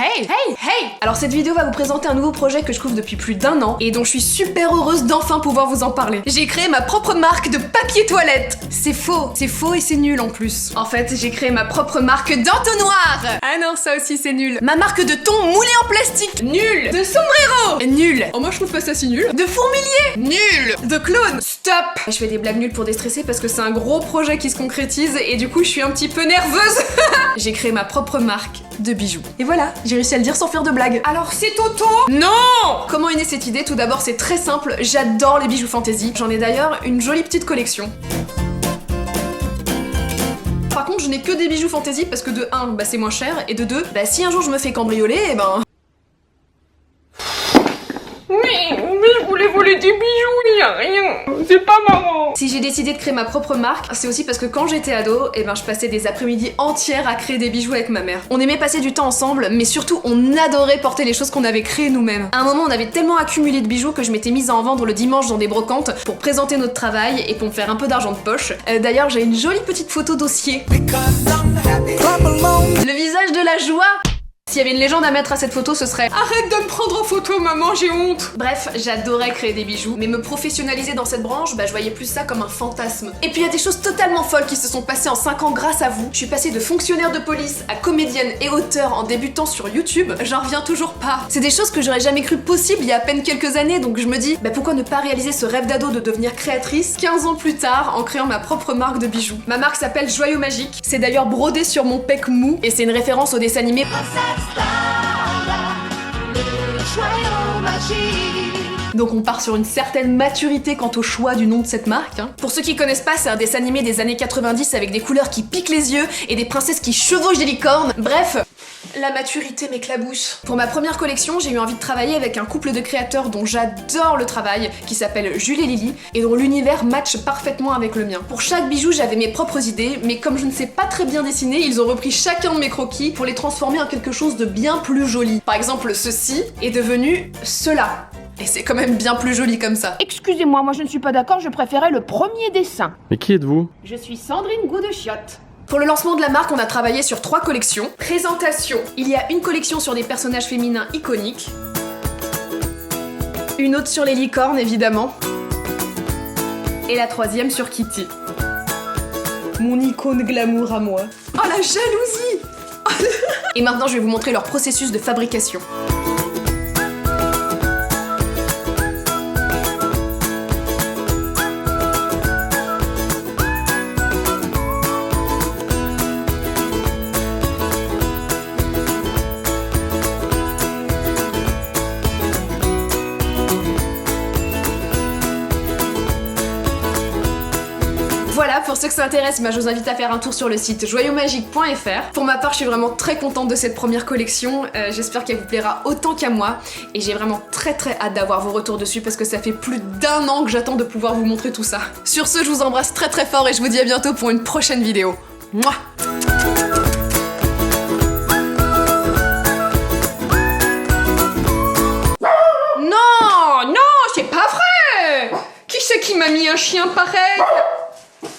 Hey! Hey! Hey! Alors cette vidéo va vous présenter un nouveau projet que je couvre depuis plus d'1 an et dont je suis super heureuse d'enfin pouvoir vous en parler. J'ai créé ma propre marque de papier toilette. C'est faux et c'est nul en plus. En fait, j'ai créé ma propre marque d'entonnoir. Ah non, ça aussi c'est nul. Ma marque de thon moulé en plastique. Nul. De sombrero. Nul. Oh moi je trouve pas ça si nul. De fourmilier. Nul. De clown. Stop. Je fais des blagues nulles pour déstresser parce que c'est un gros projet qui se concrétise et du coup je suis un petit peu nerveuse. J'ai créé ma propre marque de bijoux. Et voilà, j'ai réussi à le dire sans faire de blagues. Alors c'est Toto? Non! Comment est née cette idée? Tout d'abord c'est très simple, j'adore les bijoux fantasy. J'en ai d'ailleurs une jolie petite collection. Par contre je n'ai que des bijoux fantasy parce que de 1, bah c'est moins cher, et de 2, bah si un jour je me fais cambrioler, et ben... Mais je voulais voler des bijoux, il y a rien. C'est pas marrant. Si j'ai décidé de créer ma propre marque, c'est aussi parce que quand j'étais ado, et ben je passais des après-midi entières à créer des bijoux avec ma mère. On aimait passer du temps ensemble, mais surtout on adorait porter les choses qu'on avait créées nous-mêmes. À un moment on avait tellement accumulé de bijoux que je m'étais mise à en vendre le dimanche dans des brocantes pour présenter notre travail et pour me faire un peu d'argent de poche. D'ailleurs j'ai une jolie petite photo dossier. Le visage de la joie. S'il y avait une légende à mettre à cette photo, ce serait « Arrête de me prendre en photo, maman, j'ai honte !» Bref, j'adorais créer des bijoux, mais me professionnaliser dans cette branche, bah je voyais plus ça comme un fantasme. Et puis il y a des choses totalement folles qui se sont passées en 5 ans grâce à vous. Je suis passée de fonctionnaire de police à comédienne et auteur en débutant sur YouTube. J'en reviens toujours pas. C'est des choses que j'aurais jamais cru possible il y a à peine quelques années, donc je me dis, bah pourquoi ne pas réaliser ce rêve d'ado de devenir créatrice 15 ans plus tard en créant ma propre marque de bijoux. Ma marque s'appelle Joyau Magique. C'est d'ailleurs brodé sur mon pec mou, et c'est une référence au dessin animé donc on part sur une certaine maturité quant au choix du nom de cette marque. Pour ceux qui connaissent pas, c'est un dessin animé des années 90 avec des couleurs qui piquent les yeux et des princesses qui chevauchent des licornes. Bref, la maturité m'éclabousse. Pour ma première collection, j'ai eu envie de travailler avec un couple de créateurs dont j'adore le travail, qui s'appelle Jules et Lily, et dont l'univers match parfaitement avec le mien. Pour chaque bijou, j'avais mes propres idées, mais comme je ne sais pas très bien dessiner, ils ont repris chacun de mes croquis pour les transformer en quelque chose de bien plus joli. Par exemple, ceci est devenu cela. Et c'est quand même bien plus joli comme ça. Excusez-moi, moi je ne suis pas d'accord, je préférais le premier dessin. Mais qui êtes-vous? Je suis Sandrine Goût de Chiotte. Pour le lancement de la marque, on a travaillé sur 3 collections. Présentation. Il y a une collection sur des personnages féminins iconiques. Une autre sur les licornes, évidemment. Et la 3e sur Kitty. Mon icône glamour à moi. Oh la jalousie! Et maintenant, je vais vous montrer leur processus de fabrication. Voilà, pour ceux que ça intéresse, je vous invite à faire un tour sur le site joyaumagique.fr. Pour ma part, je suis vraiment très contente de cette première collection. J'espère qu'elle vous plaira autant qu'à moi. Et j'ai vraiment très hâte d'avoir vos retours dessus parce que ça fait plus d'1 an que j'attends de pouvoir vous montrer tout ça. Sur ce, je vous embrasse très fort et je vous dis à bientôt pour une prochaine vidéo. Mouah. Non, c'est pas vrai. Qui c'est qui m'a mis un chien pareil?